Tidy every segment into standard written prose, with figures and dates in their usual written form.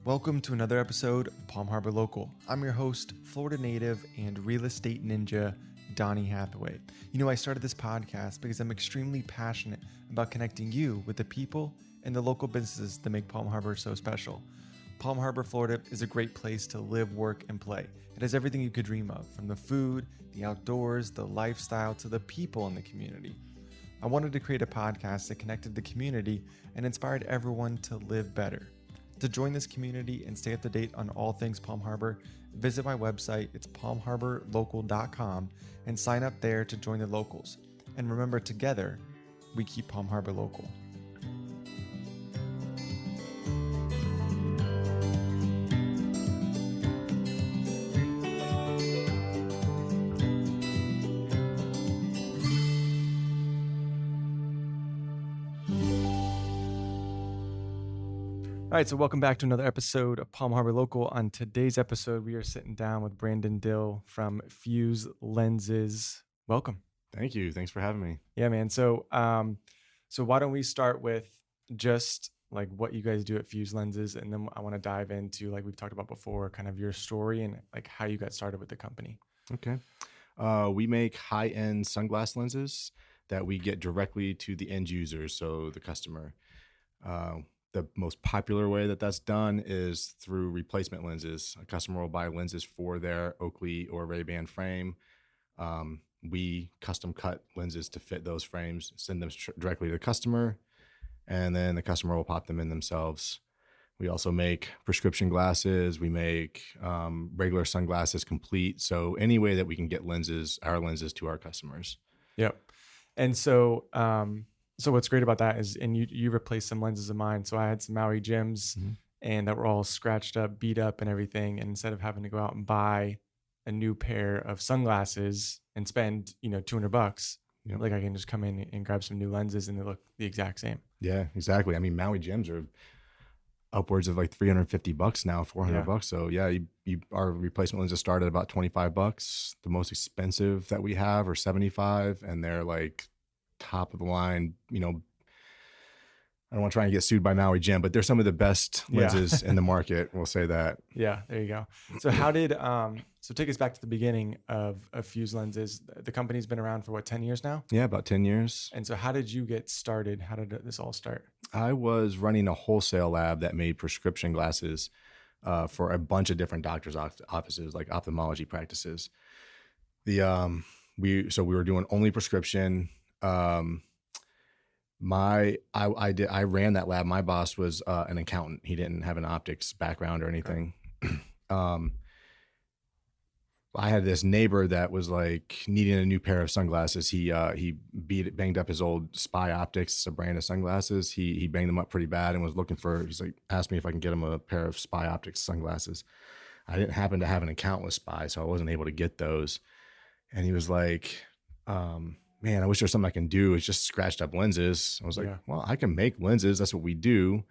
Welcome to another episode of Palm Harbor Local. I'm your host, Florida native and real estate ninja, Donnie Hathaway. You know, I started this podcast because I'm extremely passionate about connecting you with the people and the local businesses that make Palm Harbor so special. Palm Harbor, Florida is a great place to live, work, and play. It has everything you could dream of, from the food, the outdoors, the lifestyle, to the people in the community. I wanted to create a podcast that connected the community and inspired everyone to live better. To join this community and stay up to date on all things Palm Harbor, visit my website, it's palmharborlocal.com, and sign up there to join the locals. And remember, together, we keep Palm Harbor local. All right, so welcome back to another episode of Palm Harbor Local. On today's episode, we are sitting down with Brandon Dill from Fuse Lenses. Welcome. Thank you. Thanks for having me. Yeah, man. So why don't we start with just like what you guys do at Fuse Lenses, and then I want to dive into, like we've talked about before, kind of your story and like how you got started with the company. Okay. We make high-end sunglass lenses that we get directly to the end user, so the customer. The most popular way that that's done is through replacement lenses. A customer will buy lenses for their Oakley or Ray-Ban frame. We custom cut lenses to fit those frames, send them directly to the customer, and then the customer will pop them in themselves. We also make prescription glasses. We make regular sunglasses complete. So any way that we can get our lenses to our customers. Yep. And so what's great about that is, and you replaced some lenses of mine. So I had some Maui Jims and that were all scratched up, beat up and everything. And instead of having to go out and buy a new pair of sunglasses and spend, $200, Yep. like I can just come in and grab some new lenses and they look the exact same. Yeah, exactly. I mean, Maui Jims are upwards of like $350 now, $400. Yeah. So yeah, our replacement lenses start at about $25. The most expensive that we have are $75, and they're like top of the line. I don't want to try and get sued by Maui Jim, but they're some of the best lenses in the market. We'll say that. Yeah, there you go. So how did so take us back to the beginning of Fuse Lenses. The company's been around for what, 10 years now? Yeah, about 10 years. And so how did you get started? How did this all start? I was running a wholesale lab that made prescription glasses for a bunch of different doctors' offices, like ophthalmology practices. We were doing only prescription. I ran that lab. My boss was an accountant. He didn't have an optics background or anything. I had this neighbor that was like needing a new pair of sunglasses. He banged up his old Spy Optics, a brand of sunglasses. He banged them up pretty bad and was asked me if I can get him a pair of Spy Optics sunglasses. I didn't happen to have an account with Spy, so I wasn't able to get those. And he was like, man, I wish there's something I can do. It's just scratched up lenses. I was like, well, I can make lenses. That's what we do.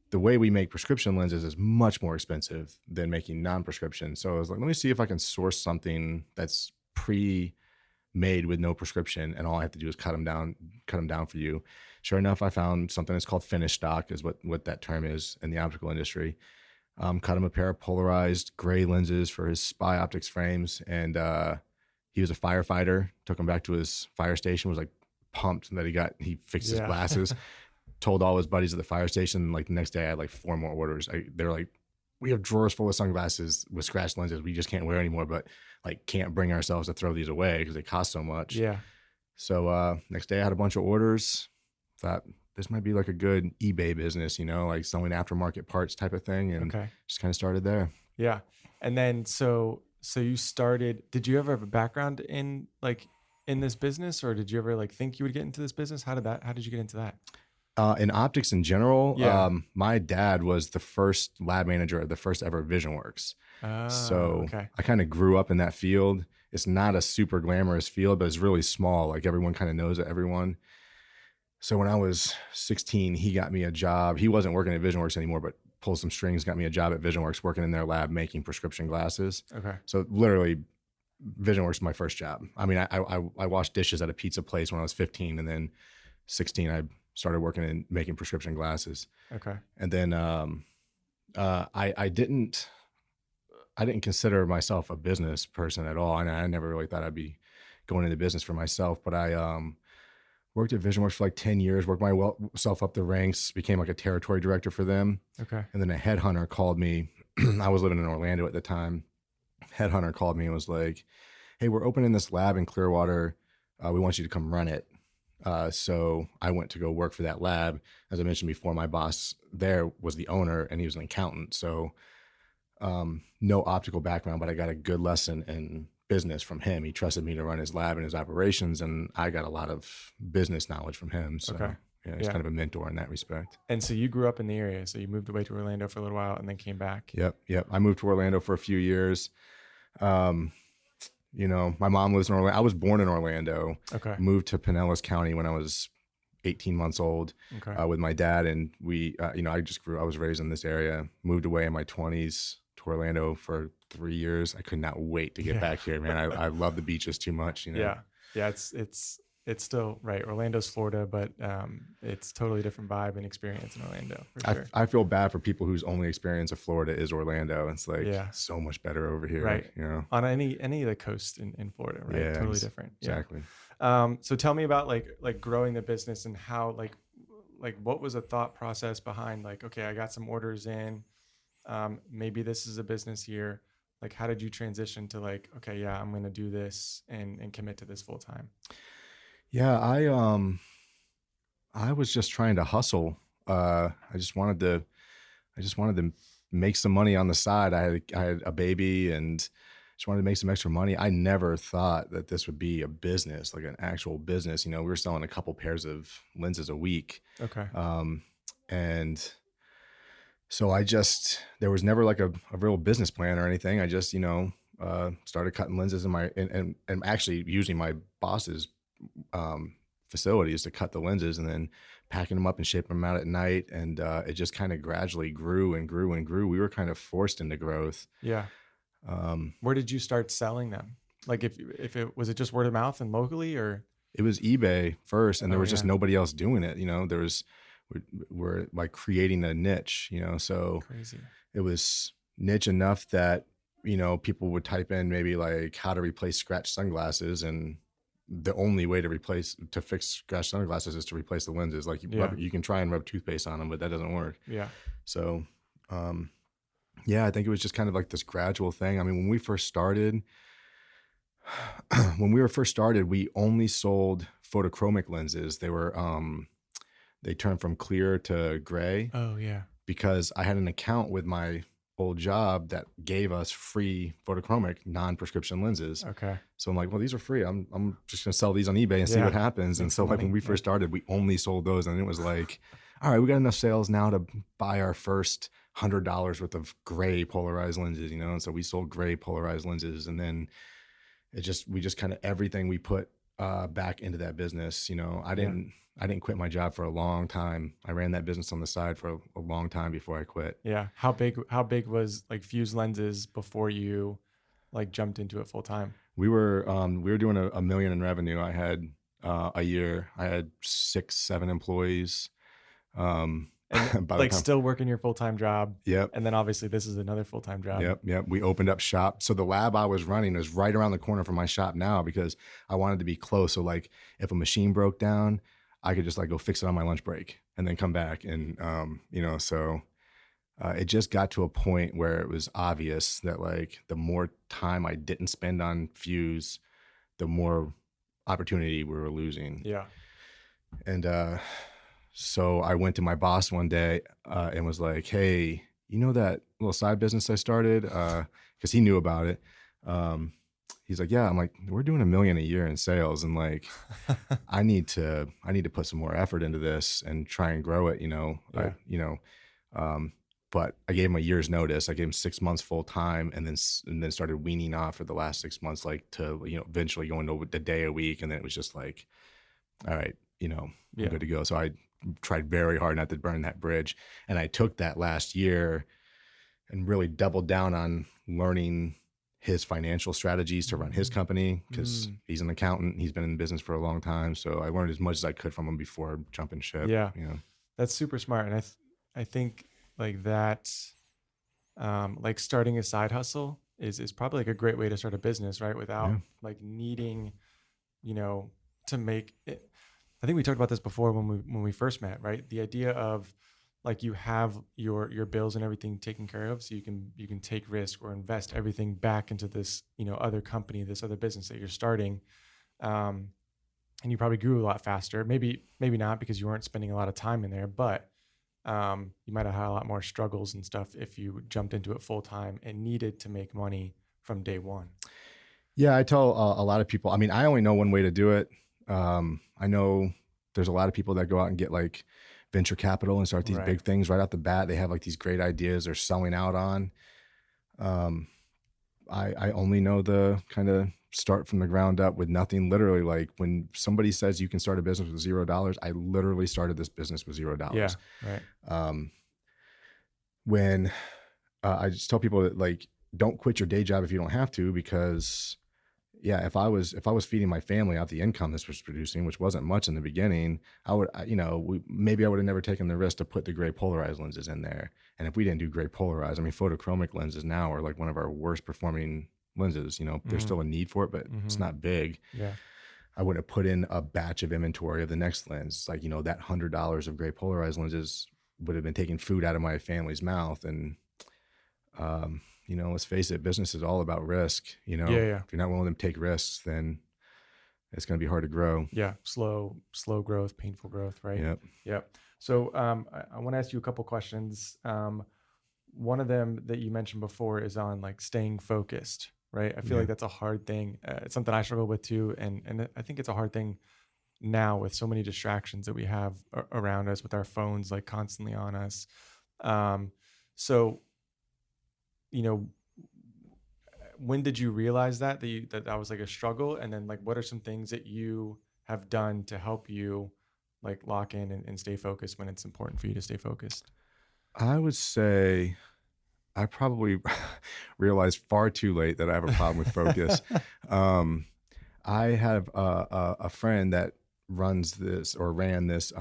The way we make prescription lenses is much more expensive than making non-prescription. So I was like, let me see if I can source something that's pre-made with no prescription, and all I have to do is cut them down for you. Sure enough, I found something that's called finished stock, is what that term is in the optical industry. Cut him a pair of polarized gray lenses for his Spy Optics frames, and he was a firefighter. Took him back to his fire station. Was like pumped that he fixed his glasses. Told all his buddies at the fire station. Like the next day, I had like 4 more orders. They're like, we have drawers full of sunglasses with scratched lenses we just can't wear anymore, but like can't bring ourselves to throw these away because they cost so much. Yeah. So next day I had a bunch of orders. Thought this might be like a good eBay business, like selling aftermarket parts type of thing, and just kind of started there. Yeah. And then so you started. Did you ever have a background in this business, or did you ever think you would get into this business? How did you get into that? In optics in general, my dad was the first lab manager at the first ever VisionWorks. I kind of grew up in that field. It's not a super glamorous field, but it's really small. Like everyone kind of knows everyone. So when I was 16, he got me a job. He wasn't working at VisionWorks anymore, but pulled some strings, got me a job at VisionWorks working in their lab making prescription glasses. Okay. So literally VisionWorks was my first job. I mean, I washed dishes at a pizza place when I was 15, and then 16, I started working in making prescription glasses. Okay. And then I didn't consider myself a business person at all, and I never really thought I'd be going into business for myself. But I worked at VisionWorks for like 10 years, worked myself up the ranks, became like a territory director for them. Okay. And then a headhunter called me. I was living in Orlando at the time. Headhunter called me and was like, "Hey, we're opening this lab in Clearwater. We want you to come run it." So I went to go work for that lab. As I mentioned before, my boss there was the owner and he was an accountant. So no optical background, but I got a good lesson in business from him. He trusted me to run his lab and his operations, and I got a lot of business knowledge from him. So Okay. yeah, he's kind of a mentor in that respect. And so you grew up in the area. So you moved away to Orlando for a little while and then came back. Yep. I moved to Orlando for a few years. My mom lives in Orlando. I was born in Orlando. Okay. Moved to Pinellas County when I was 18 months old. Okay. With my dad, and we, I was raised in this area. Moved away in my 20s to Orlando for 3 years. I could not wait to get back here, man. I love the beaches too much. Yeah. It's still right. Orlando's Florida, but it's totally different vibe and experience in Orlando for sure. I feel bad for people whose only experience of Florida is Orlando. It's like so much better over here, right? On any of the coast in Florida, right? Yeah, totally different. Exactly. So tell me about like growing the business and how like what was the thought process behind like, okay, I got some orders in, maybe this is a business here. Like, how did you transition to like, okay, yeah, I'm going to do this and commit to this full time? Yeah, I was just trying to hustle. I just wanted to make some money on the side. I had a baby and just wanted to make some extra money. I never thought that this would be a business, like an actual business. We were selling a couple pairs of lenses a week. Okay. And so there was never like a real business plan or anything. I just, started cutting lenses and actually using my boss's facilities to cut the lenses and then packing them up and shipping them out at night. And it just kind of gradually grew and grew and grew. We were kind of forced into growth. Yeah. Where did you start selling them? Like if it was it just word of mouth and locally, or? It was eBay first, and there was just nobody else doing it. We're like creating a niche, so crazy. It was niche enough that, people would type in maybe like how to replace scratched sunglasses, and the only way to fix scratched sunglasses is to replace the lenses. Like you can try and rub toothpaste on them, but that doesn't work. Yeah. So, I think it was just kind of like this gradual thing. I mean, when we were first started, we only sold photochromic lenses. They were, they turned from clear to gray. Oh yeah. Because I had an account with my old job that gave us free photochromic non-prescription lenses. Okay. So I'm like, well, these are free. I'm just gonna sell these on eBay and see what happens. And so like when we first started, we only sold those, and it was like, all right, we got enough sales now to buy our first $100 worth of gray polarized lenses, And so we sold gray polarized lenses, and then we just kind of everything we put back into that business. I didn't quit my job for a long time. I ran that business on the side for a long time before I quit. Yeah. How big was like Fuse Lenses before you like jumped into it full time? We were doing a million in revenue. I had a year. I had 6-7 employees. And like still working your full-time job. Yep. And then obviously this is another full-time job. Yep. We opened up shop. So the lab I was running was right around the corner from my shop now, because I wanted to be close. So like if a machine broke down, I could just like go fix it on my lunch break and then come back. And, it just got to a point where it was obvious that like the more time I didn't spend on Fuse, the more opportunity we were losing. Yeah. And, so I went to my boss one day and was like, hey, that little side business I started? Cause he knew about it. He's like, yeah. I'm like, we're doing $1 million a year in sales. And like, I need to put some more effort into this and try and grow it, but I gave him a year's notice. I gave him 6 months full time, and then started weaning off for the last 6 months, like to, eventually going to a day a week. And then it was just like, all right, I'm good to go. So I tried very hard not to burn that bridge. And I took that last year and really doubled down on learning his financial strategies to run his company, because he's an accountant. He's been in business for a long time. So I learned as much as I could from him before jumping ship. Yeah. That's super smart. And I think like that, like starting a side hustle is probably like a great way to start a business, right? Without Yeah. like needing, to make it. I think we talked about this before when we first met, right? The idea of like you have your bills and everything taken care of, so you can take risk or invest everything back into this other company, this other business that you're starting, um, and you probably grew a lot faster. Maybe not because you weren't spending a lot of time in there, but you might have had a lot more struggles and stuff if you jumped into it full time and needed to make money from day one. Yeah, I tell a lot of people, I mean, I only know one way to do it. I know there's a lot of people that go out and get like venture capital and start these Right. big things right out the bat. They have like these great ideas they're selling out on. Um, I only know the kind of start from the ground up with nothing. Literally, like when somebody says you can start a business with $0, I literally started this business with Yeah. $0. Right. Um, when I just tell people that like, don't quit your day job if you don't have to, because yeah, if I was feeding my family out the income this was producing, which wasn't much in the beginning, maybe I would have never taken the risk to put the gray polarized lenses in there. And if we didn't do gray polarized, I mean, photochromic lenses now are like one of our worst performing lenses. There's still a need for it, but it's not big. Yeah. I would have put in a batch of inventory of the next lens. Like, that $100 of gray polarized lenses would have been taking food out of my family's mouth. And, let's face it, business is all about risk. Yeah. If you're not willing to take risks, then it's going to be hard to grow. Yeah. Slow growth, painful growth. Right. Yep. Yep. So I want to ask you a couple questions. One of them that you mentioned before is on like staying focused, right? I feel like that's a hard thing. It's something I struggle with too. And I think it's a hard thing now with so many distractions that we have around us with our phones, like constantly on us. So, when did you realize that was like a struggle? And then like, what are some things that you have done to help you like lock in and stay focused when it's important for you to stay focused? I would say I probably realized far too late that I have a problem with focus. I have a friend that ran this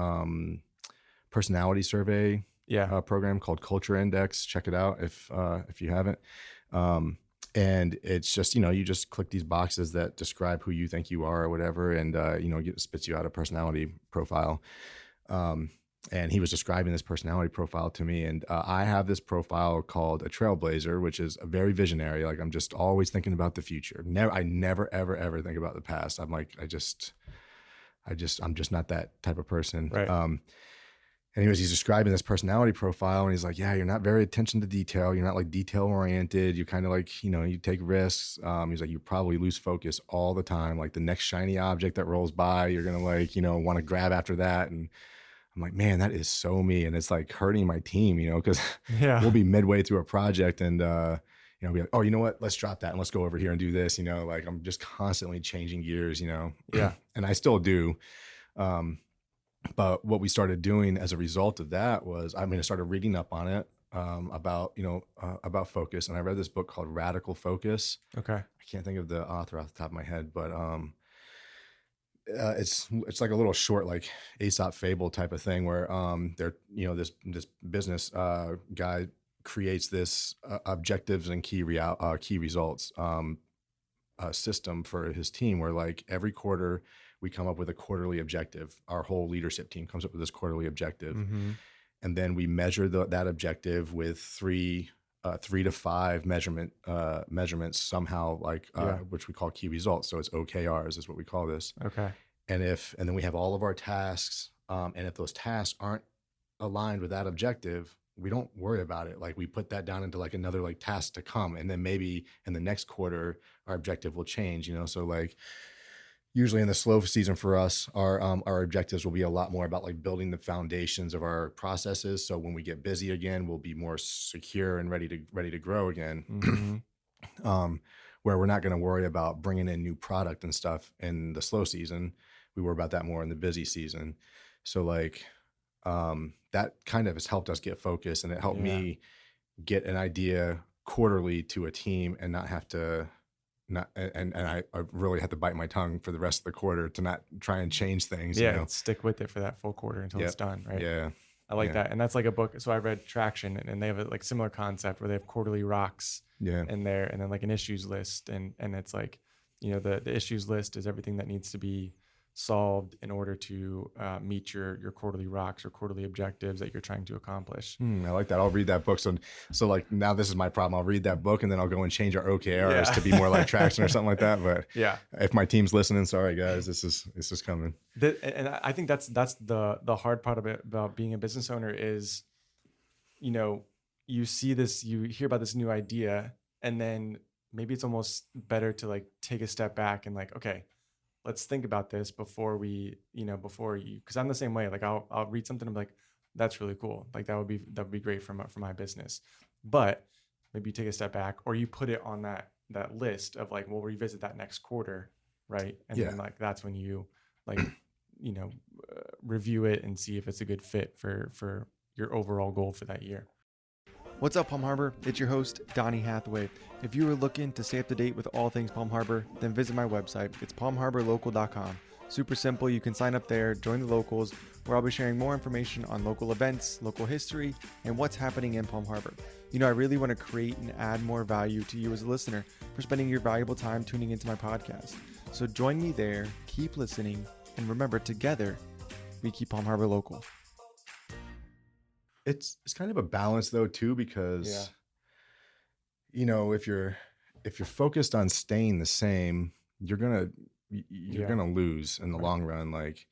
personality survey Yeah. program called Culture Index. Check it out if you haven't. And it's just, you just click these boxes that describe who you think you are or whatever. And, it spits you out a personality profile. And he was describing this personality profile to me. And I have this profile called a trailblazer, which is a very visionary. Like I'm just always thinking about the future. I never, ever, ever think about the past. I'm like, I'm just not that type of person. Right. Anyways, he's describing this personality profile and he's like, yeah, you're not very attention to detail. You're not like detail oriented. You kind of like, you take risks. He's like, you probably lose focus all the time. Like the next shiny object that rolls by, you're going to like, want to grab after that. And I'm like, man, that is so me. And it's like hurting my team, because Yeah. we'll be midway through a project and, be like, oh, you know what? Let's drop that and let's go over here and do this. Like I'm just constantly changing gears, Yeah. and I still do. But what we started doing as a result of that was, I started reading up on it, about focus. And I read this book called Radical Focus. Okay. I can't think of the author off the top of my head, but it's like a little short, like Aesop fable type of thing where this business guy creates this objectives and key results system for his team where like every quarter we come up with a quarterly objective. Our whole leadership team comes up with this quarterly objective. Mm-hmm. And then we measure that objective with three to five measurements somehow, like which we call key results. So it's OKRs is what we call this. Okay. And then we have all of our tasks. And if those tasks aren't aligned with that objective, we don't worry about it. Like we put that down into like another like task to come. And then maybe in the next quarter, our objective will change, So like usually in the slow season for us, our objectives will be a lot more about like building the foundations of our processes. So when we get busy again, we'll be more secure and ready to grow again. Mm-hmm. Where we're not going to worry about bringing in new product and stuff in the slow season. We worry about that more in the busy season. So like that kind of has helped us get focused, and it helped me get an idea quarterly to a team and not have to I really had to bite my tongue for the rest of the quarter to not try and change things. Yeah. Stick with it for that full quarter until it's done. Right. Yeah. I like that. And that's like a book. So I read Traction, and they have a like similar concept where they have quarterly rocks in there, and then like an issues list. And it's like, the issues list is everything that needs to be solved in order to meet your quarterly rocks or quarterly objectives that you're trying to accomplish. I like that. I'll read that book. So like now this is my problem. I'll read that book and then I'll go and change our OKRs to be more like Traction or something like that. But if my team's listening, sorry guys, this is coming. And I think that's the hard part about being a business owner is, you see this, you hear about this new idea, and then maybe it's almost better to like take a step back and like, okay, let's think about this before because I'm the same way. Like I'll read something and be like, that's really cool. Like that would be great for my business. But maybe you take a step back, or you put it on that list of like, we'll revisit that next quarter. Right. And then like, that's when you like, review it and see if it's a good fit for your overall goal for that year. What's up, Palm Harbor? It's your host, Donnie Hathaway. If you are looking to stay up to date with all things Palm Harbor, then visit my website. It's palmharborlocal.com. Super simple. You can sign up there, join the locals, where I'll be sharing more information on local events, local history, and what's happening in Palm Harbor. I really want to create and add more value to you as a listener for spending your valuable time tuning into my podcast. So join me there, keep listening, and remember, together, we keep Palm Harbor local. It's kind of a balance though too, because if you're focused on staying the same, you're gonna lose in the long run. Like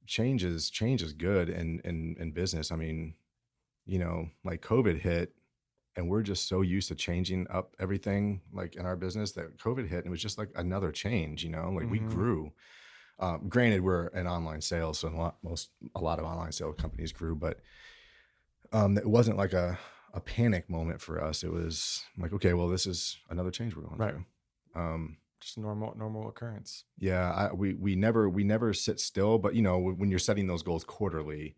change is good in business. I mean, like COVID hit, and we're just so used to changing up everything like in our business that COVID hit, and it was just like another change. Like we grew. Granted, we're in online sales, so a lot of online sales companies grew, but it wasn't like a panic moment for us. It was like, okay, well, this is another change we're going through. Just normal occurrence. Yeah, we never sit still, but when you're setting those goals quarterly,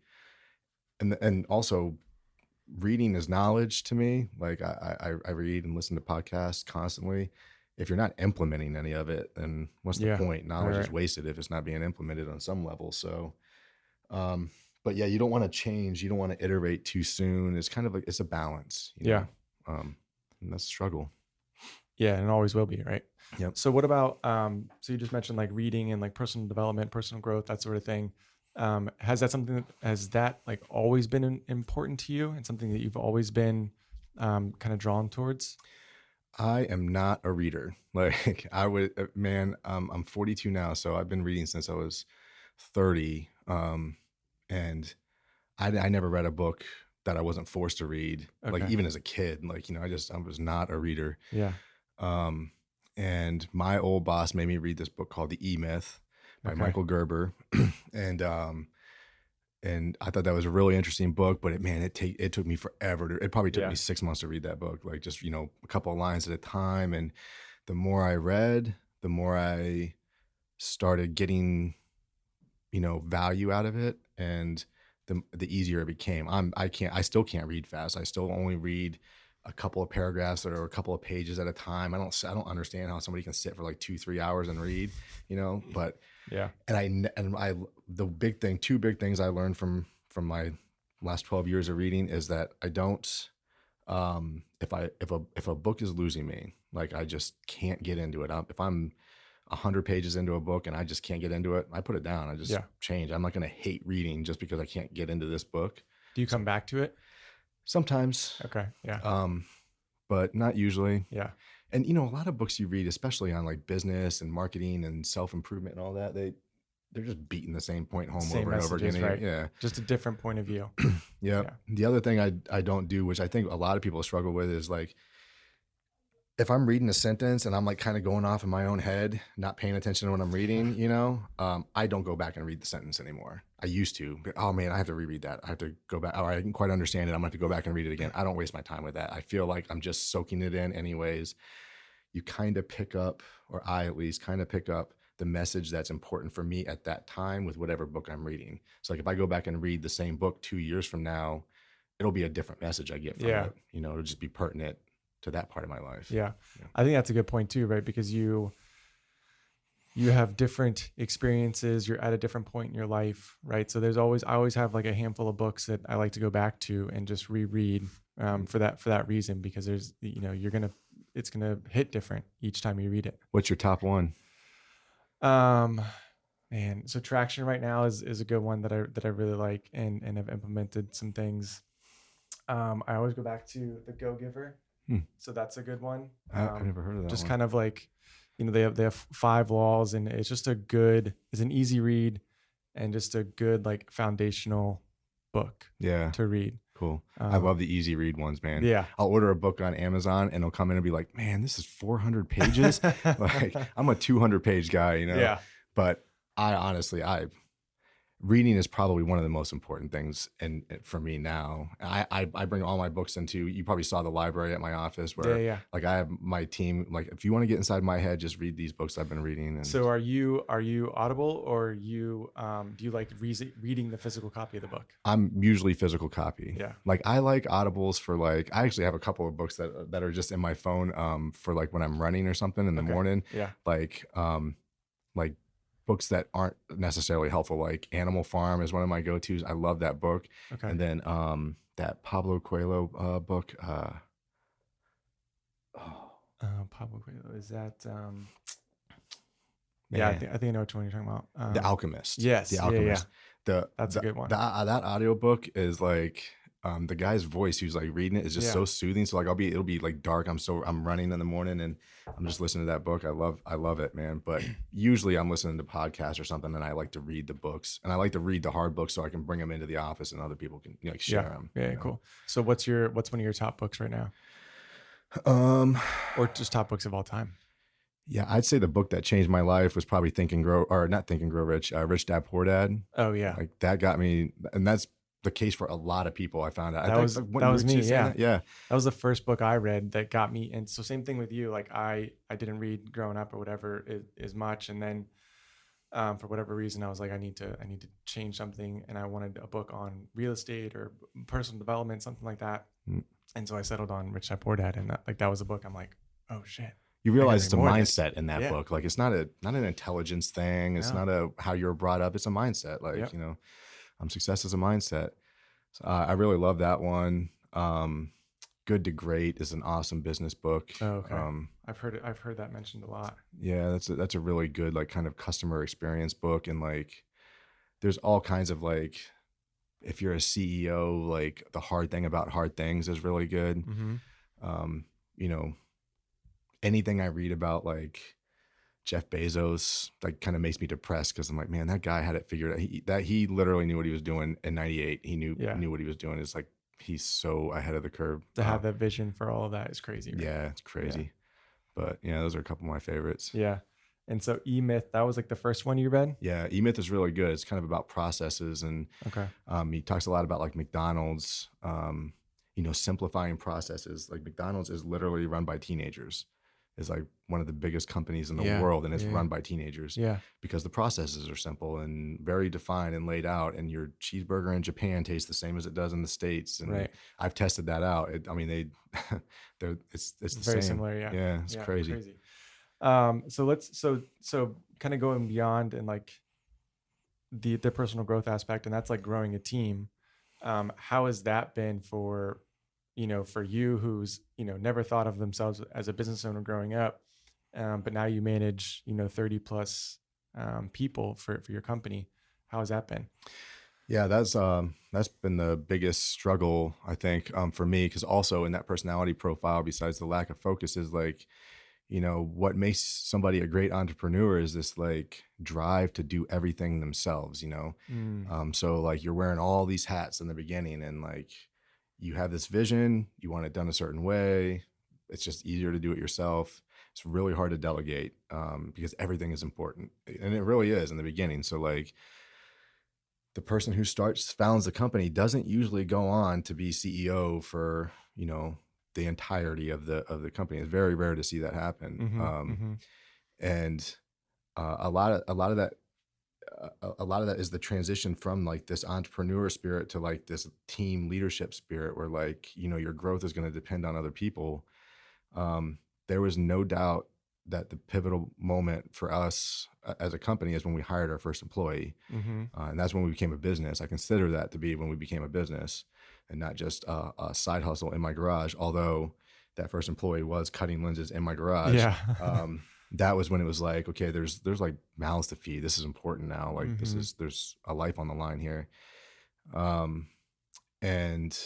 and also reading is knowledge to me. Like I read and listen to podcasts constantly. If you're not implementing any of it, then what's the point? Knowledge is wasted if it's not being implemented on some level. So, but yeah, you don't want to change. You don't want to iterate too soon. It's kind of it's a balance. And that's a struggle. Yeah, and it always will be, right? Yep. So what about, so you just mentioned like reading and like personal development, personal growth, that sort of thing. Has that like always been important to you and something that you've always been kind of drawn towards? I am not a reader. Like I'm 42 now, so I've been reading since I was 30. And I never read a book that I wasn't forced to read. Okay. Like even as a kid, like, I was not a reader. Yeah. And my old boss made me read this book called The E-Myth by Michael Gerber. And I thought that was a really interesting book, but it took me forever. It probably took me 6 months to read that book. Like just, a couple of lines at a time. And the more I read, the more I started getting, value out of it. And the easier it became. I still can't read fast. I still only read a couple of paragraphs that are a couple of pages at a time. I don't understand how somebody can sit for like 2-3 hours and read, but the two big things I learned from my last 12 years of reading is that I don't, if a book is losing me, like I just can't get into it. If I'm 100 pages into a book and I just can't get into it, I put it down. I just change. I'm not going to hate reading just because I can't get into this book. Do you come back to it? Sometimes. Okay. Yeah. But not usually. Yeah. And a lot of books you read, especially on like business and marketing and self-improvement and all that, they're just beating the same point home over and over again. Right? Yeah. Just a different point of view. Yeah. The other thing I don't do, which I think a lot of people struggle with, is like, if I'm reading a sentence and I'm like kind of going off in my own head, not paying attention to what I'm reading, I don't go back and read the sentence anymore. I used to, but oh man, I have to reread that. I have to go back. Oh, I didn't quite understand it. I'm gonna have to go back and read it again. I don't waste my time with that. I feel like I'm just soaking it in anyways. You kind of pick up, or I at least kind of pick up the message that's important for me at that time with whatever book I'm reading. So like if I go back and read the same book 2 years from now, it'll be a different message I get from it. It'll just be pertinent to that part of my life. Yeah. I think that's a good point too, right? Because you have different experiences. You're at a different point in your life, right? So I always have like a handful of books that I like to go back to and just reread for that reason, because there's, it's gonna hit different each time you read it. What's your top one? Man, so Traction right now is a good one that I really like and have implemented some things. I always go back to The Go Giver. So that's a good one. I've never heard of that just one. kind of like, they have 5 laws, and it's just it's an easy read and just a good like foundational book to read. Cool. I love the easy read ones, man. Yeah. I'll order a book on Amazon and it'll come in and be like, man, this is 400 pages. Like, I'm a 200 page guy, Yeah. But reading is probably one of the most important things for me now. I bring all my books into, you probably saw the library at my office where like I have my team, like if you want to get inside my head, just read these books I've been reading. And so are you Audible, or do you like reading the physical copy of the book? I'm usually physical copy. Yeah. Like I like Audibles for like, I actually have a couple of books that are just in my phone for like when I'm running or something in the morning. Yeah. Like books that aren't necessarily helpful, like Animal Farm is one of my go-tos. I love that book. Okay. And then that Pablo Coelho book. Pablo Coelho, is that yeah, I think I know which one you're talking about. The Alchemist. Yes. The Alchemist. That's a good one. That audiobook is like the guy's voice who's like reading it is just so soothing. So like it'll be like dark. I'm running in the morning and I'm just listening to that book. I love it, man. But usually I'm listening to podcasts or something, and I like to read the books, and I like to read the hard books so I can bring them into the office and other people can like share them. Yeah, cool. So what's one of your top books right now? Or just top books of all time? Yeah, I'd say the book that changed my life was probably Think and Grow, or not Think and Grow Rich, Rich Dad Poor Dad. Oh yeah. Like that got me, and that's the case for a lot of people. I found out. That was me. Yeah. Yeah. That was the first book I read that got me. And so same thing with you. Like I didn't read growing up or whatever as much. And then for whatever reason, I was like, I need to change something. And I wanted a book on real estate or personal development, something like that. And so I settled on Rich Dad Poor Dad. And that was a book. I'm like, oh shit. You realize it's a mindset in that book. Like it's not an intelligence thing. It's not how you're brought up. It's a mindset. Like, success is a mindset. So, I really love that one. Good to Great is an awesome business book. Oh, okay. I've heard that mentioned a lot. Yeah, that's a really good like kind of customer experience book. And like there's all kinds of like, if you're a CEO, like The Hard Thing About Hard Things is really good. Anything I read about like Jeff Bezos, like kind of makes me depressed, because I'm like, man, that guy had it figured out. He literally knew what he was doing in '98. He knew what he was doing. It's like he's so ahead of the curve. To have that vision for all of that is crazy. Right? Yeah, it's crazy. Yeah. But those are a couple of my favorites. Yeah. And so E-Myth, that was like the first one you read? Yeah, E-Myth is really good. It's kind of about processes, and he talks a lot about like McDonald's, simplifying processes. Like McDonald's is literally run by teenagers. Is like one of the biggest companies in the world, and it's run by teenagers. Yeah, because the processes are simple and very defined and laid out. And your cheeseburger in Japan tastes the same as it does in the States. And I've tested that out. It's the very same. Similar. Yeah, it's crazy. So kind of going beyond and like the personal growth aspect, and that's like growing a team. How has that been for you who's, never thought of themselves as a business owner growing up, but now you manage, 30 plus people for your company. How has that been? Yeah, that's been the biggest struggle, I think, for me, because also in that personality profile, besides the lack of focus, is like, what makes somebody a great entrepreneur is this like drive to do everything themselves, so like you're wearing all these hats in the beginning, and like, you have this vision, you want it done a certain way. It's just easier to do it yourself. It's really hard to delegate because everything is important. And it really is in the beginning. So like the person who founds the company doesn't usually go on to be CEO for, the entirety of the company. It's very rare to see that happen. And a lot of that is the transition from like this entrepreneur spirit to like this team leadership spirit, where like, your growth is going to depend on other people. There was no doubt that the pivotal moment for us as a company is when we hired our first employee. And that's when we became a business. I consider that to be when we became a business and not just a side hustle in my garage. Although that first employee was cutting lenses in my garage. Yeah. That was when it was like, okay, there's like mouths to feed. This is important now. Like there's a life on the line here. And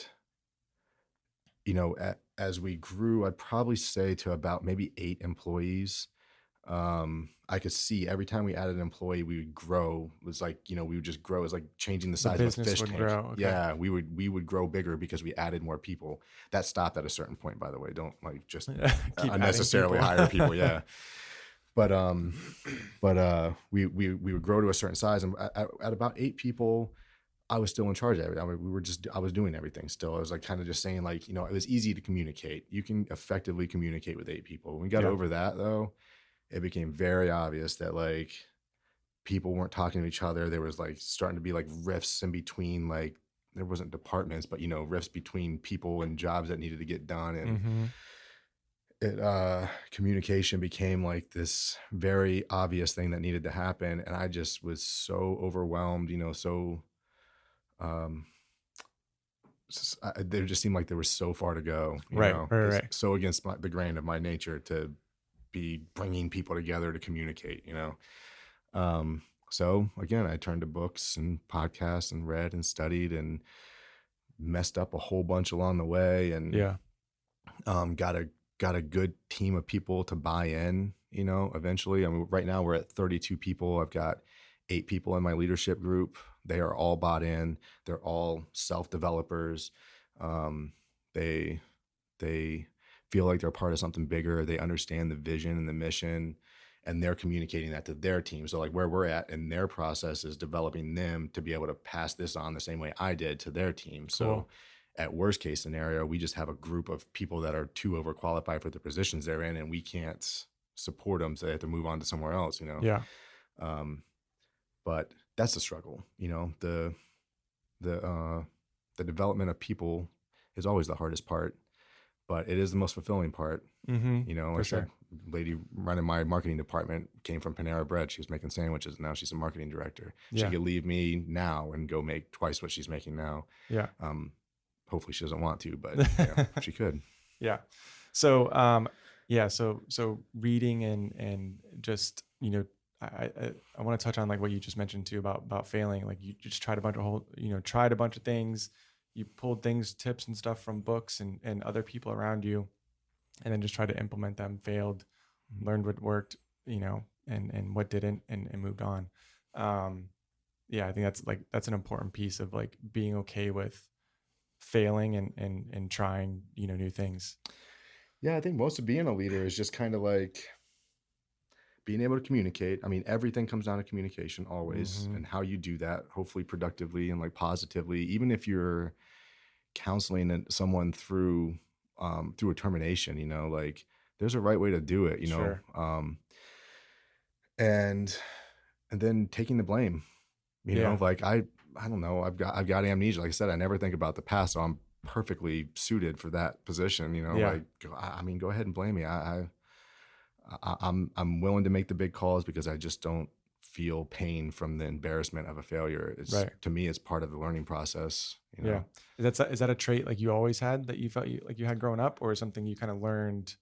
you know, as we grew, I'd probably say to about maybe 8 employees. I could see every time we added an employee, we would grow. It was like, you know, we would just grow. It was like changing the size of a fish tank. Grow. Okay. Yeah, we would grow bigger because we added more people. That stopped at a certain point, by the way. Don't like just unnecessarily hire people. Yeah. But we would grow to a certain size, and at about 8 people, I was still in charge of everything. I mean, I was doing everything still. I was like kind of just saying, like, you know, it was easy to communicate. You can effectively communicate with 8 people. When we got over that though, it became very obvious that like people weren't talking to each other. There was like starting to be like rifts in between, like there wasn't departments, but you know, rifts between people and jobs that needed to get done. And communication became like this very obvious thing that needed to happen. And I just was so overwhelmed, you know, there just seemed like there was so far to go, you know? Right. So against the grain of my nature to be bringing people together to communicate, you know? So again, I turned to books and podcasts and read and studied and messed up a whole bunch along the way. And got a good team of people to buy in, you know, eventually. I mean, right now we're at 32 people. I've got 8 people in my leadership group. They are all bought in. They're all self-developers. They feel like they're part of something bigger. They understand the vision and the mission, and they're communicating that to their team. So like where we're at in their process is developing them to be able to pass this on the same way I did to their team. So at worst case scenario, we just have a group of people that are too overqualified for the positions they're in, and we can't support them. So they have to move on to somewhere else, you know? Yeah. But that's the struggle, you know, the development of people is always the hardest part, but it is the most fulfilling part. You know, like that lady running my marketing department came from Panera Bread. She was making sandwiches, and now she's a marketing director. She could leave me now and go make twice what she's making now. Yeah. Hopefully she doesn't want to, but yeah, she could. Yeah. So, so reading and just, you know, I want to touch on like what you just mentioned too about failing. Like you just tried a bunch of things. You pulled tips and stuff from books and other people around you, and then just tried to implement them, failed, learned what worked, you know, and what didn't, and moved on. I think that's an important piece of like being okay with failing and trying, you know, new things. Yeah. I think most of being a leader is just kind of like being able to communicate. I mean, everything comes down to communication always, and how you do that, hopefully productively and like positively. Even if you're counseling someone through a termination, you know, like there's a right way to do it, you know. And then taking the blame, you know, like I don't know, I've got amnesia. Like I said, I never think about the past, so I'm perfectly suited for that position, you know. Like I mean, go ahead and blame me. I'm willing to make the big calls because I just don't feel pain from the embarrassment of a failure. It's to me, it's part of the learning process. You know? Yeah. Is that a trait like you always had that you felt like you had growing up, or something you kind of learned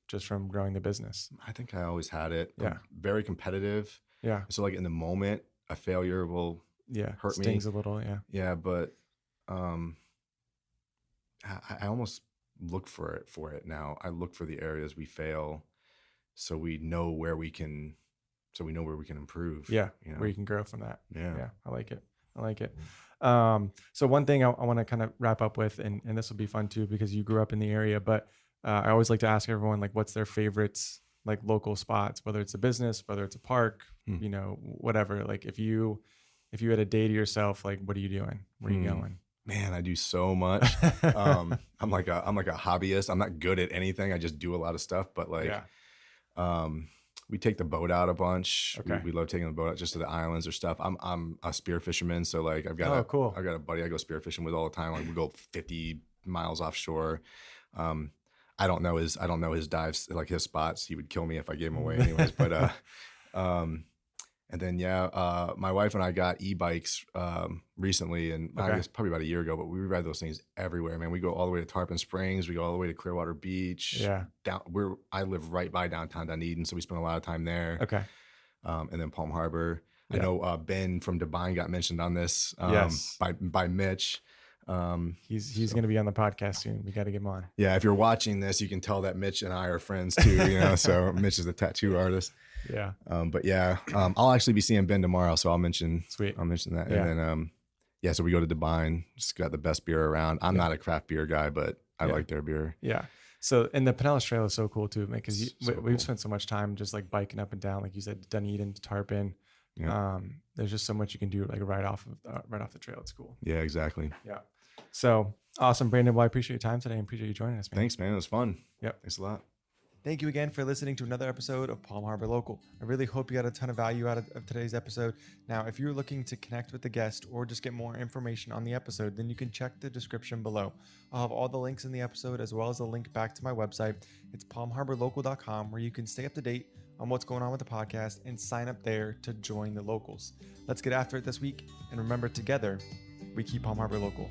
just from growing the business? I think I always had it. Yeah. I'm very competitive. Yeah. So like in the moment, a failure will hurt me. Stings a little. Yeah. Yeah. But I almost look for it now. I look for the areas we fail, so we know where we can improve. Yeah, you know? Where you can grow from that. Yeah, I like it. So one thing I want to kind of wrap up with, and this will be fun too because you grew up in the area, but I always like to ask everyone like what's their favorites, like local spots, whether it's a business, whether it's a park, you know, whatever. Like if you had a day to yourself, like what are you doing? Where are you going? Man, I do so much. I'm like a hobbyist. I'm not good at anything. I just do a lot of stuff. But like, we take the boat out a bunch. Okay. We love taking the boat out just to the islands or stuff. I'm a spear fisherman, so like I've got a buddy I go spear fishing with all the time. Like we go 50 miles offshore. I don't know his dives, like his spots. He would kill me if I gave him away anyways. But and then my wife and I got e-bikes recently, and I guess probably about a year ago. But we ride those things everywhere, man. We go all the way to Tarpon Springs. We go all the way to Clearwater Beach. Yeah. I live right by downtown Dunedin, so we spend a lot of time there. Okay. And then Palm Harbor. Yeah. I know Ben from Devine got mentioned on this Yes. by Mitch. He's going to be on the podcast soon. We got to get him on. Yeah, if you're watching this, you can tell that Mitch and I are friends too. You know, so Mitch is a tattoo artist. Yeah. But yeah, I'll actually be seeing Ben tomorrow, so I'll mention that. Yeah. And then so we go to Devine. Just got the best beer around. I'm not a craft beer guy, but I like their beer. Yeah. So, and the Pinellas Trail is so cool too, man, because we've cool. spent so much time just like biking up and down, like you said, Dunedin to Tarpon. Yeah. There's just so much you can do, like right off the trail. It's cool. Yeah, exactly. Yeah. So awesome, Brandon. Well, I appreciate your time today and appreciate you joining us, man. Thanks, man. It was fun. Yep. Thanks a lot. Thank you again for listening to another episode of Palm Harbor Local. I really hope you got a ton of value out of today's episode. Now, if you're looking to connect with the guest or just get more information on the episode, then you can check the description below. I'll have all the links in the episode as well as a link back to my website. It's palmharborlocal.com, where you can stay up to date on what's going on with the podcast and sign up there to join the locals. Let's get after it this week. And remember, together, we keep Palm Harbor local.